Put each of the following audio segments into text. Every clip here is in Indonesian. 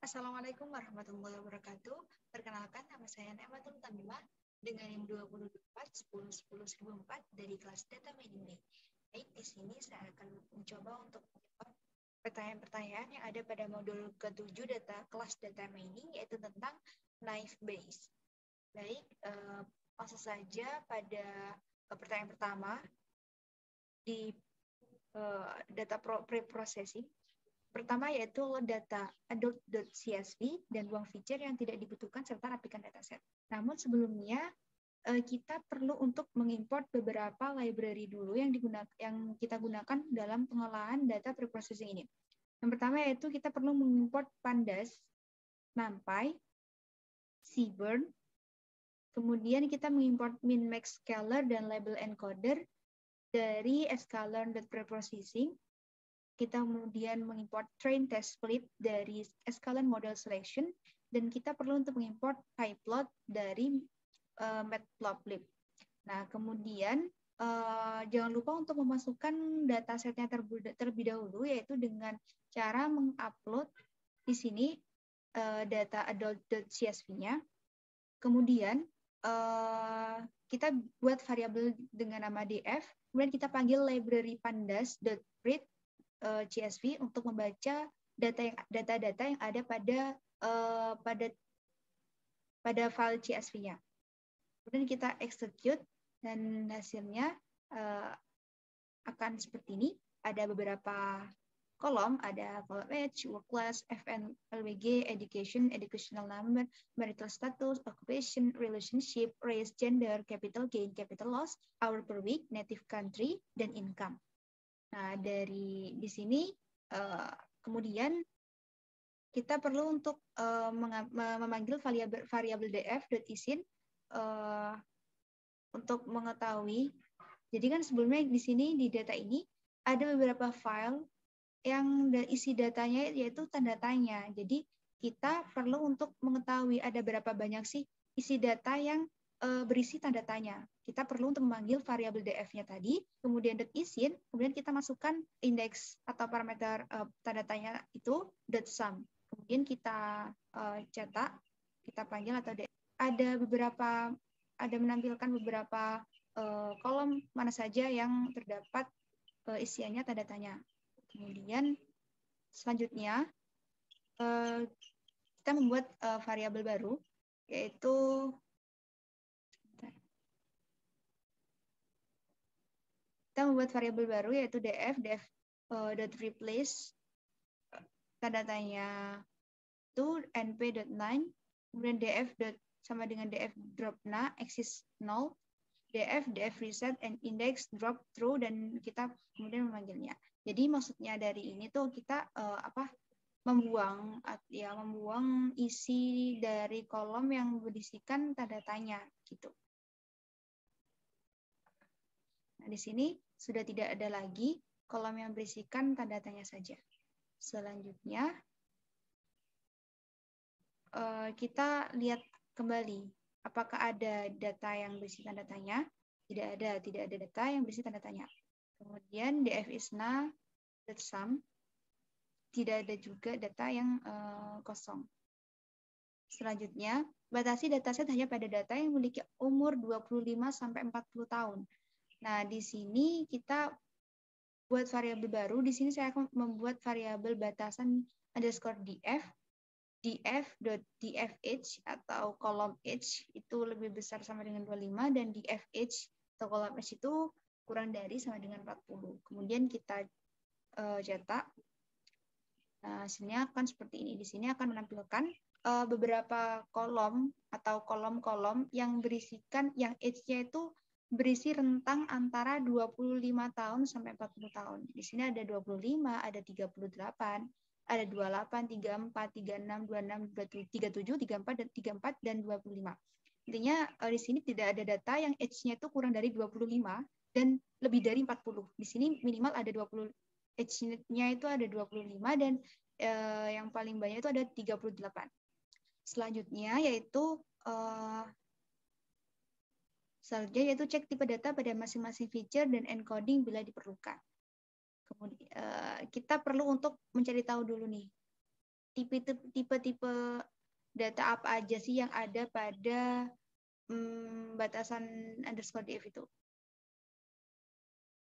Assalamualaikum warahmatullahi wabarakatuh. Perkenalkan, nama saya Nematul Tamimah dengan NIM 224 dari kelas Data Mining. Baik, di sini saya akan mencoba untuk menjawab pertanyaan-pertanyaan yang ada pada modul ke-7 kelas Data Mining, yaitu tentang Naive Bayes. Baik, langsung saja pada pertanyaan pertama di data pre-processing. Pertama yaitu load data adult.csv dan buang feature yang tidak dibutuhkan serta rapikan dataset. Namun sebelumnya kita perlu untuk mengimport beberapa library dulu yang kita gunakan dalam pengolahan data preprocessing ini. Yang pertama yaitu kita perlu mengimport pandas, numpy, seaborn. Kemudian kita mengimport min-max scalar dan label encoder dari sklearn.preprocessing. Kita kemudian mengimport train test split dari sklearn model selection, dan kita perlu untuk mengimport pyplot dari matplotlib. Nah, kemudian jangan lupa untuk memasukkan datasetnya terlebih dahulu, yaitu dengan cara mengupload di sini data adult.csv-nya. Kemudian kita buat variabel dengan nama df, kemudian kita panggil library pandas.read CSV untuk membaca data-data yang ada pada file CSV-nya. Kemudian kita execute dan hasilnya akan seperti ini. Ada beberapa kolom, ada kolom age, work class, FN, LWG, educational number, marital status, occupation, relationship, race, gender, capital gain, capital loss, hour per week, native country, dan income. Nah, di sini kemudian kita perlu untuk memanggil variabel df.isin untuk mengetahui. Jadi kan sebelumnya di sini di data ini ada beberapa file yang isi datanya yaitu tanda tanya. Jadi kita perlu untuk mengetahui ada berapa banyak sih isi data yang berisi tanda tanya. Kita perlu untuk memanggil variabel df-nya tadi, kemudian .isin, kemudian kita masukkan indeks atau parameter tanda tanya itu .sum. Kemudian kita cetak, kita panggil atau ada menampilkan beberapa kolom mana saja yang terdapat isiannya tanda tanya. Kemudian selanjutnya kita membuat variabel baru, yaitu df.replace tanda tanya itu np.9, kemudian df sama dengan df drop na axis 0, df reset and index drop true, dan kita kemudian memanggilnya. Jadi maksudnya dari ini tuh kita membuang isi dari kolom yang berisikan tanda tanya gitu. Nah, di sini sudah tidak ada lagi kolom yang berisikan tanda tanya saja. Selanjutnya kita lihat kembali apakah ada data yang berisi tanda tanya. Tidak ada data yang berisi tanda tanya. Kemudian df isna .sum, tidak ada juga data yang kosong. Selanjutnya, batasi dataset hanya pada data yang memiliki umur 25-40 tahun. Nah, di sini kita buat variabel baru. Di sini saya akan membuat variabel batasan underscore df.dfh atau kolom h itu lebih besar sama dengan 25, dan dfh atau kolom h itu kurang dari sama dengan 40. Kemudian kita cetak. Nah, hasilnya akan seperti ini. Di sini akan menampilkan beberapa kolom atau kolom-kolom yang berisikan, yang age-nya itu berisi rentang antara 25 tahun sampai 40 tahun. Di sini ada 25, ada 38, ada 28, 34, 36, 26, 37, 34, dan 34, dan 25. Intinya di sini tidak ada data yang age-nya itu kurang dari 25 dan lebih dari 40. Di sini minimal ada 20, age-nya itu ada 25, dan yang paling banyak itu ada 38. Selanjutnya yaitu cek tipe data pada masing-masing feature dan encoding bila diperlukan. Kemudian kita perlu untuk mencari tahu dulu nih, tipe-tipe data apa aja sih yang ada pada batasan underscore df itu.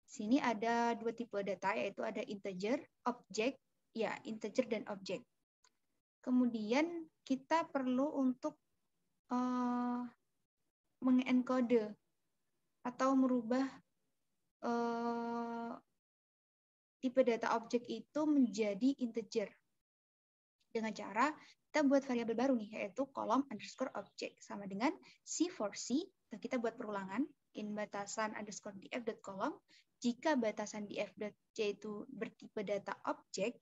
Sini ada dua tipe data, yaitu ada integer, objek, ya integer dan objek. Kemudian kita perlu untuk mengenkode atau merubah tipe data objek itu menjadi integer dengan cara kita buat variabel baru nih, yaitu kolom underscore object sama dengan C for C. Dan kita buat perulangan in batasan underscore df dot kolom. Jika batasan df dot c itu bertipe data object,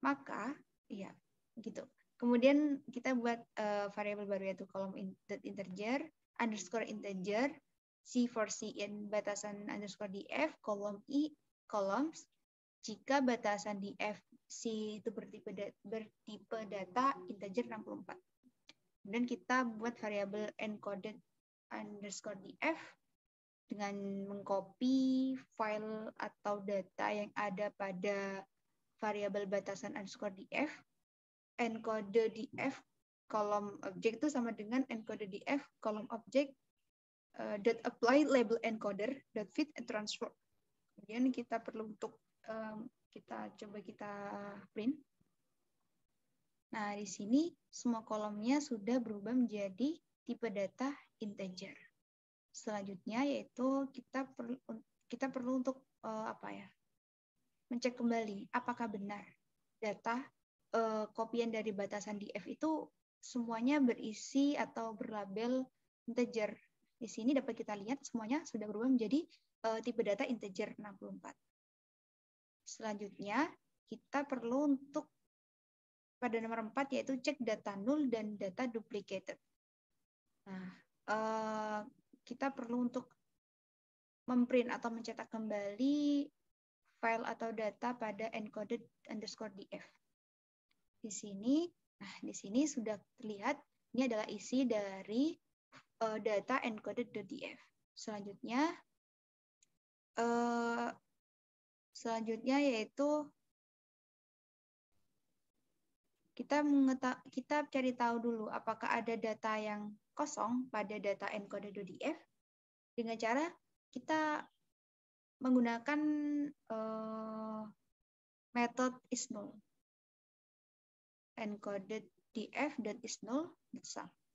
maka ya gitu. Kemudian kita buat variabel baru, yaitu kolom integer underscore integer C for C in batasan underscore df kolom I columns. Jika batasan df C itu bertipe data integer 64. Kemudian kita buat variabel encoded underscore df dengan mengcopy file atau data yang ada pada variabel batasan underscore df. Encode df kolom objek itu sama dengan encode df kolom objek dot apply label encoder dot fit and transform. Kemudian kita perlu untuk kita print. Nah, di sini semua kolomnya sudah berubah menjadi tipe data integer. Selanjutnya yaitu kita perlu untuk mencek kembali apakah benar data kopian dari batasan df itu semuanya berisi atau berlabel integer. Di sini dapat kita lihat semuanya sudah berubah menjadi tipe data integer 64. Selanjutnya, kita perlu untuk pada nomor 4 yaitu cek data null dan data duplicated. Nah, kita perlu untuk memprint atau mencetak kembali file atau data pada encoded underscore df. Di sini sudah terlihat ini adalah isi dari data encoded.df. Selanjutnya yaitu kita cari tahu dulu apakah ada data yang kosong pada data encoded.df dengan cara kita menggunakan metode isNull. encoded.df.isNull.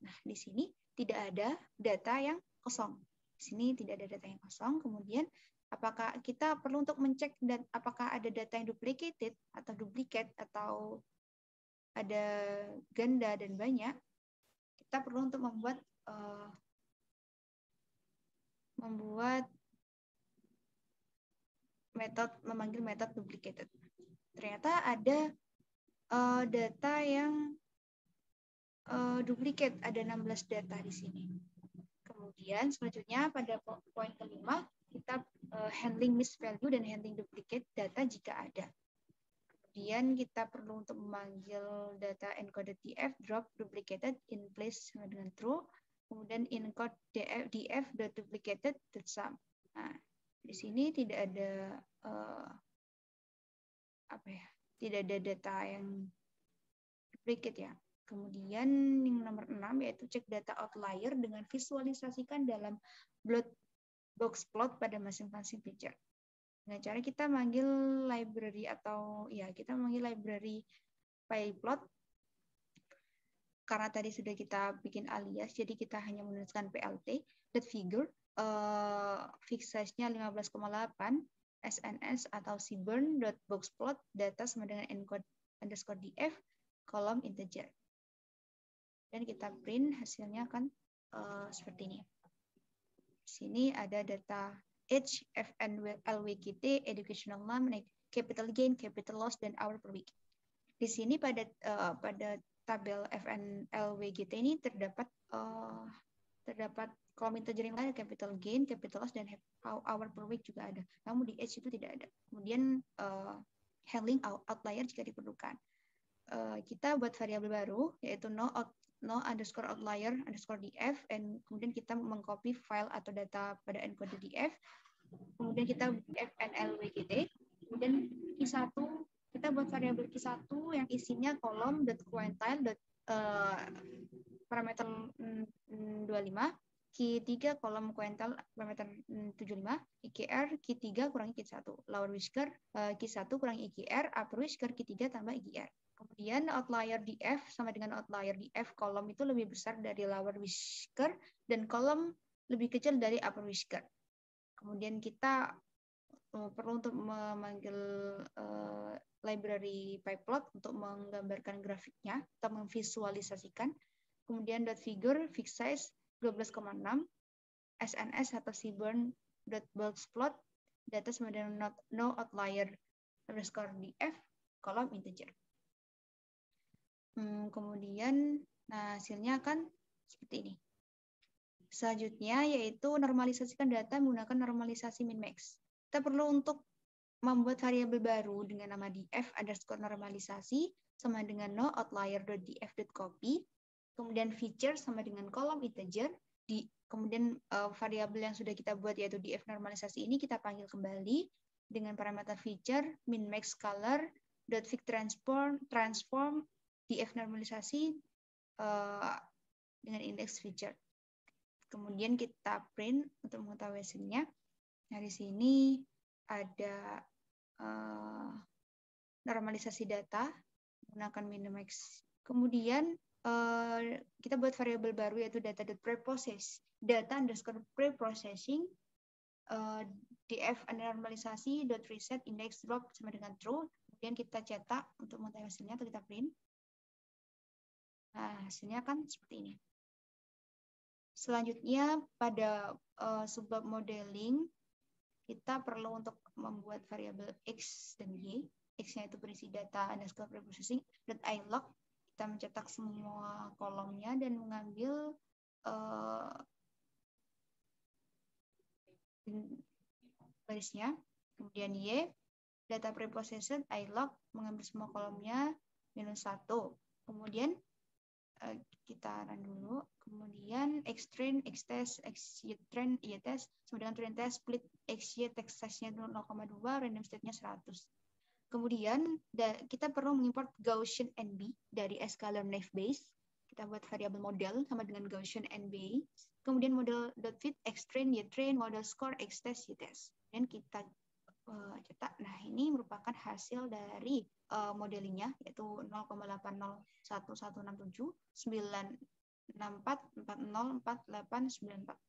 Nah, di sini tidak ada data yang kosong. Di sini tidak ada data yang kosong. Kemudian apakah kita perlu untuk mencek dan apakah ada data yang duplicated atau duplicate atau ada ganda dan banyak, kita perlu untuk memanggil metode duplicated. Ternyata ada data yang duplicate, ada 16 data di sini. Kemudian selanjutnya pada poin kelima kita handling misvalue dan handling duplicate data jika ada. Kemudian kita perlu untuk memanggil data encoded df drop duplicated in place sama dengan true. Kemudian encode df duplicated sum. Nah, di sini tidak ada tidak ada data yang duplicate ya. Kemudian yang nomor 6 yaitu cek data outlier dengan visualisasikan dalam box plot pada masing-masing feature. Dengan cara kita manggil library pyplot. Karena tadi sudah kita bikin alias, jadi kita hanya menuliskan plt .figure fixed size-nya 15,8 sns atau cburn.boxplot data sama dengan encode underscore df kolom integer. Dan kita print hasilnya akan seperti ini. Di sini ada data age, FNLWGT, educational name, capital gain, capital loss, dan hour per week. Di sini pada tabel FNLWGT ini terdapat kolom integer yang lain, capital gain, capital loss, dan hour per week juga ada. Namun di age itu tidak ada. Kemudian handling outlier jika diperlukan. Kita buat variabel baru yaitu no underscore outlier underscore df, dan kemudian kita mengcopy file atau data pada encoded df. Kemudian kita fnlwgt, kemudian i1 kita kita buat variabel Q1 yang isinya kolom .quantile parameter 25, Q3 kolom quantile parameter 75, IQR Q3 kurangi Q1, lower whisker Q1 kurangi IQR, upper whisker Q3 tambah IQR. Kemudian outlier di F sama dengan outlier di F, kolom itu lebih besar dari lower whisker dan kolom lebih kecil dari upper whisker. Kemudian kita perlu untuk memanggil library pyplot untuk menggambarkan grafiknya atau memvisualisasikan. Kemudian .figure fixed size 12,6, SNS atau seaborn.boxplot, data sama dengan no outlier underscore df, kolom integer. Kemudian hasilnya akan seperti ini. Selanjutnya yaitu normalisasikan data menggunakan normalisasi min-max. Kita perlu untuk membuat variabel baru dengan nama df underscore normalisasi sama dengan no outlier.df.copy, kemudian feature sama dengan kolom integer, kemudian variabel yang sudah kita buat yaitu df normalisasi ini kita panggil kembali dengan parameter feature min-max color .fig transform df normalisasi dengan indeks feature. Kemudian kita print untuk mengetahui hasilnya. Nah, di sini ada normalisasi data menggunakan min-max. Kemudian kita buat variabel baru yaitu data.preprocess, data underscore preprocessing df normalisasi .reset index drop sama dengan true. Kemudian kita cetak untuk mengetahui hasilnya atau kita print. Nah, hasilnya kan seperti ini. Selanjutnya pada subbab modeling kita perlu untuk membuat variabel x dan y. X-nya itu berisi data underscore preprocessing .ilog. Kita mencetak semua kolomnya dan mengambil barisnya. Kemudian y data preprocessed ilog mengambil semua kolomnya -1. Kemudian kita run dulu. Kemudian xtrain, xtest, xytrain, ytest, kemudian train test, split xy text size-nya 0,2, random state-nya 100. Kemudian kita perlu mengimport Gaussian NB dari scalar naive Bayes. Kita buat variabel model sama dengan Gaussian NB. Kemudian model.fit, xtrain, ytrain, model score, xtest, ytest. Dan kita cetak. Nah, ini merupakan hasil dari modelingnya yaitu 0,8011167 96440489444.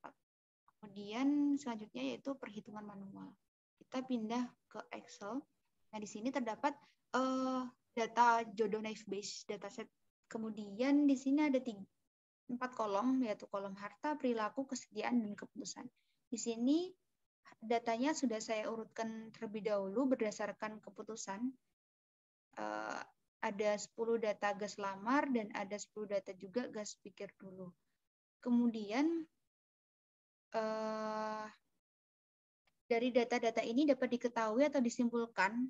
Kemudian selanjutnya yaitu perhitungan manual. Kita pindah ke Excel. Nah, di sini terdapat data jodoh naive Bayes dataset. Kemudian di sini ada 4 kolom yaitu kolom harta, perilaku, kesediaan, dan keputusan. Di sini datanya sudah saya urutkan terlebih dahulu berdasarkan keputusan. Ada 10 data gas lamar dan ada 10 data juga gas pikir dulu. Kemudian dari data-data ini dapat diketahui atau disimpulkan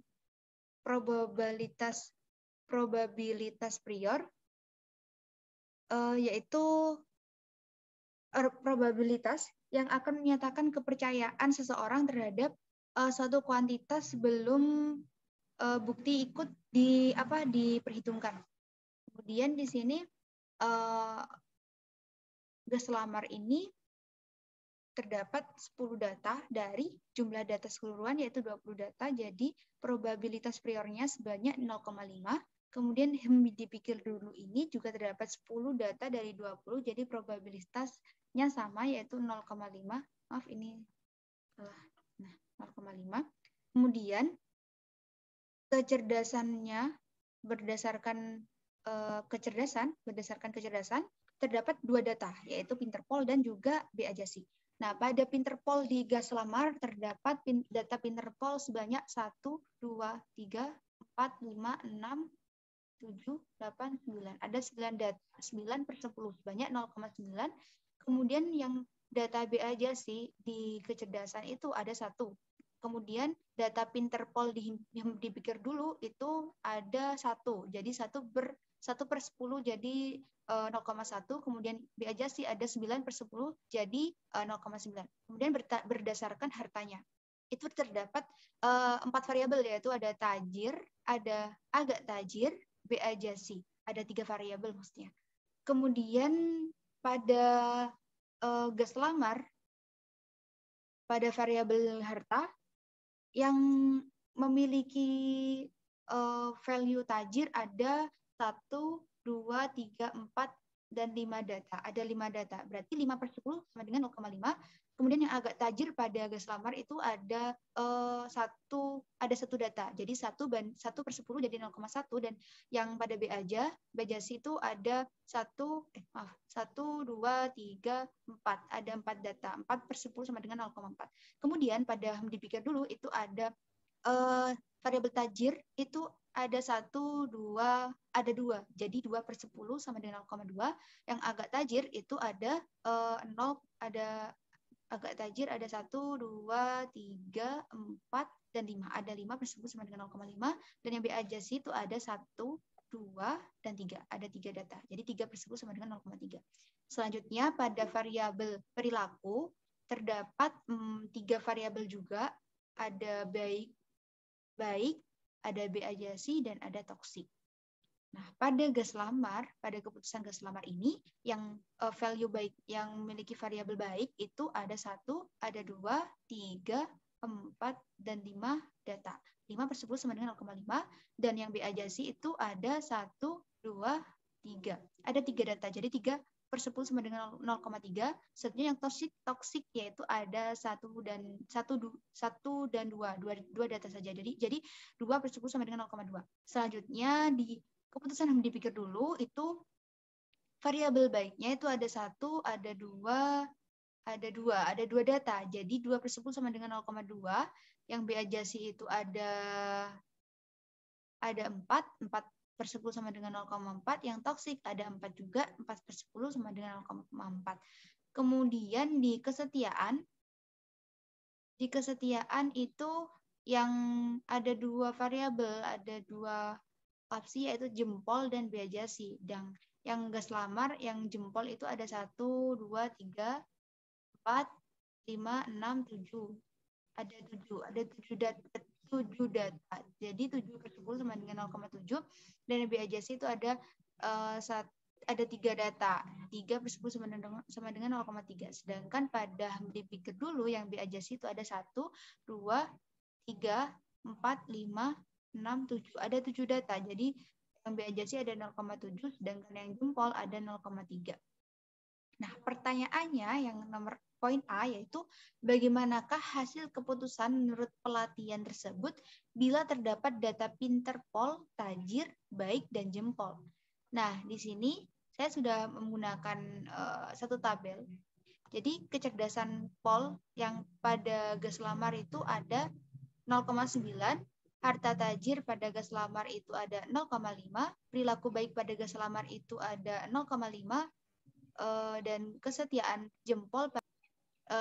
probabilitas prior yaitu probabilitas yang akan menyatakan kepercayaan seseorang terhadap suatu kuantitas sebelum bukti ikut diperhitungkan. Kemudian di sini gas lamar ini terdapat 10 data dari jumlah data keseluruhan yaitu 20 data, jadi probabilitas priornya sebanyak 0,5. Kemudian yang dipikir dulu ini juga terdapat 10 data dari 20, jadi probabilitasnya sama yaitu 0,5. Maaf ini salah. Nah, 0,5. Kemudian kecerdasannya berdasarkan kecerdasan terdapat 2 data yaitu Pinterpol dan juga BA-JASI. Nah, pada Pinterpol di gas lamar terdapat data Pinterpol sebanyak 1, 2, 3, 4, 5, 6, 7, 8, 9. Ada 9 per 10, sebanyak 0,9. Kemudian yang data BA-JASI di kecerdasan itu ada 1. Kemudian data Pinterpol yang dipikir dulu itu ada 1. Jadi 1 per 10 jadi 0,1. Kemudian BA-JASI ada 9 per 10 jadi 0,9. Kemudian berdasarkan hartanya. itu terdapat 4 variabel, yaitu ada tajir, ada agak tajir, B ajasi. Ada 3 variabel maksudnya. Kemudian pada gas lamar, pada variabel harta yang memiliki value tajir ada 1, 2, 3, 4, dan 5 data. Ada 5 data. Berarti 5/10 sama dengan 0,5. Kemudian yang agak tajir pada gas lamar itu ada satu data. Jadi 1/10 jadi 0,1, dan yang pada B ajasi itu ada 1, 2, 3, 4. Ada 4 data. 4/10 sama dengan 0,4. Kemudian pada dipikir dulu itu ada variabel tajir itu ada 1, 2, ada 2. Jadi 2/10 sama dengan 0,2. Yang agak tajir itu ada 0, ada agak tajir ada 1, 2, 3, 4, dan 5. Ada 5/10 sama dengan 0,5. Dan yang B ajasi itu ada 1, 2, dan 3. Ada 3 data. Jadi 3/10 sama dengan 0,3. Selanjutnya pada variabel perilaku terdapat 3 variabel juga. Ada baik, ada B ajasi, dan ada toksik. Nah, pada gas lamar, pada keputusan gas lamar ini, yang value baik, yang memiliki variabel baik itu ada 1, ada 2, 3, 4, dan 5 data. 5/10 sama dengan 0,5, dan yang B ajasi itu ada 1, 2, 3. Ada 3 data, jadi 3/10 sama dengan 0,3. Selanjutnya yang toksik yaitu ada 1 dan 2 data saja. Jadi 2/10 sama dengan 0,2. Selanjutnya di keputusan yang dipikir dulu itu variabel baiknya itu ada 1, ada 2, ada 2 data. Jadi 2/10 sama dengan 0,2. Yang B ajasi itu ada 4, 4/10 sama dengan 0,4. Yang toksik ada 4 juga, 4/10 sama dengan 0,4. Kemudian di kesetiaan itu yang ada 2 variabel, ada 2 opsi yaitu jempol dan B ajasi. Dan yang gas lamar yang jempol itu ada 1, 2, 3, 4, 5, 6, 7. Ada 7 data. Jadi 7/10 sama dengan 0,7. Dan B ajasi itu ada 3 data. 3/10 sama dengan 0,3. Sedangkan pada dipikir dulu yang B ajasi itu ada 1, 2, 3, 4, 5, 6, 7. Ada 7 data. Jadi yang B ajasi ada 0,7, sedangkan yang jempol ada 0,3. Nah, pertanyaannya yang nomor poin A yaitu bagaimanakah hasil keputusan menurut pelatihan tersebut bila terdapat data pinterpol, tajir, baik, dan jempol. Nah, di sini saya sudah menggunakan satu tabel. Jadi kecerdasan pol yang pada gas lamar itu ada 0,9, harta tajir pada gas lamar itu ada 0,5, perilaku baik pada gas lamar itu ada 0,5, dan kesetiaan jempol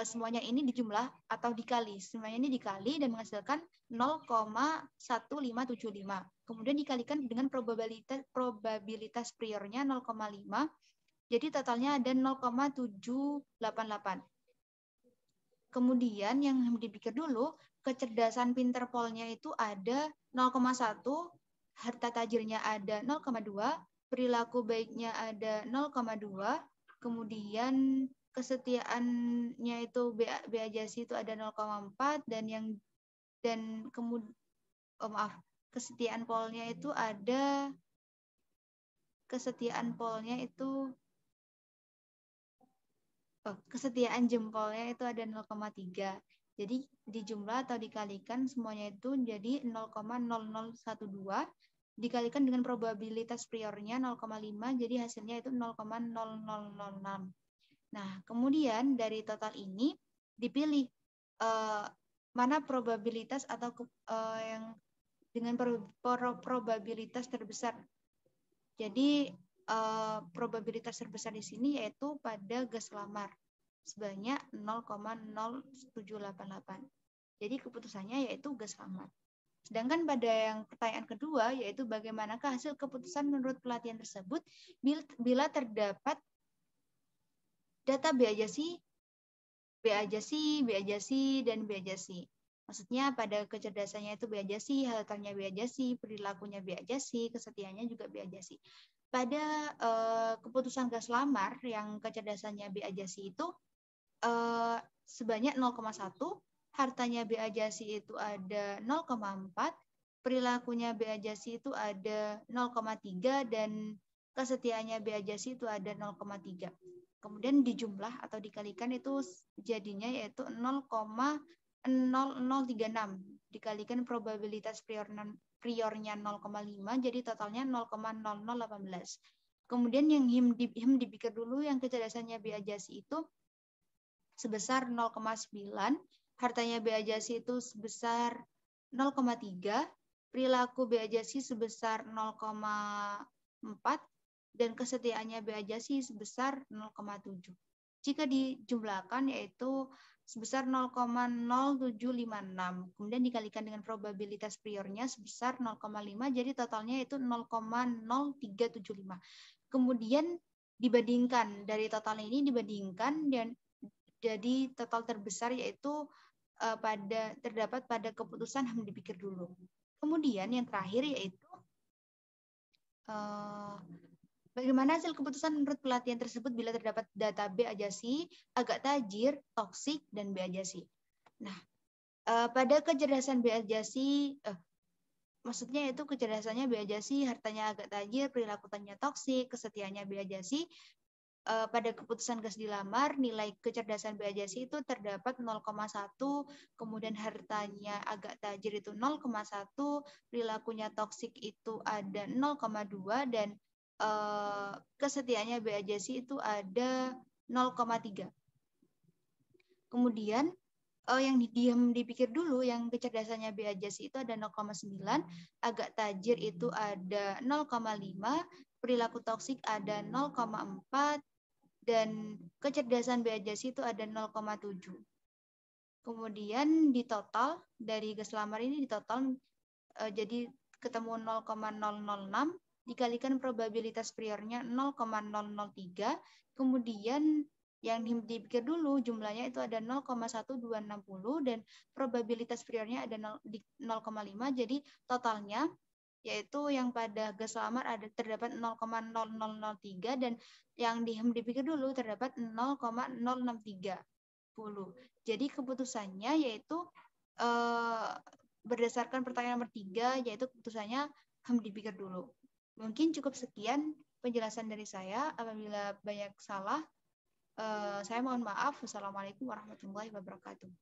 semuanya ini dijumlah atau dikali. Semuanya ini dikali dan menghasilkan 0,1575. Kemudian dikalikan dengan probabilitas priornya 0,5. Jadi totalnya ada 0,788. Kemudian yang dipikir dulu, kecerdasan pinterpolnya itu ada 0,1, harta tajirnya ada 0,2, perilaku baiknya ada 0,2, kemudian kesetiaannya itu B ajasi itu ada 0,4, dan kemudian kesetiaan polnya itu ada kesetiaan jempolnya itu ada 0,3. Jadi dijumlah atau dikalikan semuanya itu jadi 0,0012, dikalikan dengan probabilitas priornya 0,5, jadi hasilnya itu 0,0006. Nah, kemudian dari total ini dipilih mana probabilitas atau yang dengan probabilitas terbesar. Jadi probabilitas terbesar di sini yaitu pada gas lamar sebanyak 0,0788. Jadi keputusannya yaitu gas lamar. Sedangkan pada yang pertanyaan kedua yaitu bagaimanakah hasil keputusan menurut pelatihan tersebut bila terdapat data B ajasi, dan B ajasi. Maksudnya pada kecerdasannya itu B Ajasi, halutannya B Ajasi, perilakunya B Ajasi, kesetiaannya juga B Ajasi. Pada keputusan gas lamar yang kecerdasannya B Ajasi itu sebanyak 0,1, hartanya B Ajasi itu ada 0,4, perilakunya B Ajasi itu ada 0,3, dan kesetiaannya B Ajasi itu ada 0,3. Kemudian dijumlah atau dikalikan itu jadinya yaitu 0,0036 dikalikan probabilitas priornya 0,5 jadi totalnya 0,0018. Kemudian yang HIM dipikir dulu yang kecerdasannya B Ajasi itu sebesar 0,9, hartanya B Ajasi itu sebesar 0,3, perilaku B Ajasi sebesar 0,4, dan kesetiaannya B Ajasi sebesar 0,7. Jika dijumlahkan yaitu sebesar 0,0756. Kemudian dikalikan dengan probabilitas priornya sebesar 0,5, jadi totalnya itu 0,0375. Kemudian dibandingkan, dari total ini dibandingkan, dan jadi total terbesar yaitu terdapat pada keputusan HAM dipikir dulu. Kemudian yang terakhir yaitu bagaimana hasil keputusan menurut pelatihan tersebut bila terdapat data B Ajasi, agak tajir, toksik, dan B Ajasi. Nah, pada kecerdasan B Ajasi, maksudnya itu kecerdasannya B Ajasi, hartanya agak tajir, perilakunya toksik, kesetiaannya B Ajasi. Pada keputusan gas dilamar, nilai kecerdasan B Ajasi itu terdapat 0,1, kemudian hartanya agak tajir itu 0,1, perilakunya toksik itu ada 0,2, dan kesetiaannya B Ajasi itu ada 0,3. Kemudian yang dipikir dulu, yang kecerdasannya B Ajasi itu ada 0,9, agak tajir itu ada 0,5, perilaku toksik ada 0,4, dan kecerdasan B Ajasi itu ada 0,7. Kemudian di total dari gas lamar ini di total jadi ketemu 0,006 dikalikan probabilitas priornya 0,003, kemudian yang dipikir dulu jumlahnya itu ada 0,1260 dan probabilitas priornya ada 0,5, jadi totalnya yaitu yang pada gas lamar terdapat 0,0003 dan yang dipikir dulu terdapat 0,063. Jadi keputusannya yaitu berdasarkan pertanyaan nomor 3 yaitu keputusannya HAM dipikir dulu. Mungkin cukup sekian penjelasan dari saya. Apabila banyak salah, saya mohon maaf. Wassalamualaikum warahmatullahi wabarakatuh.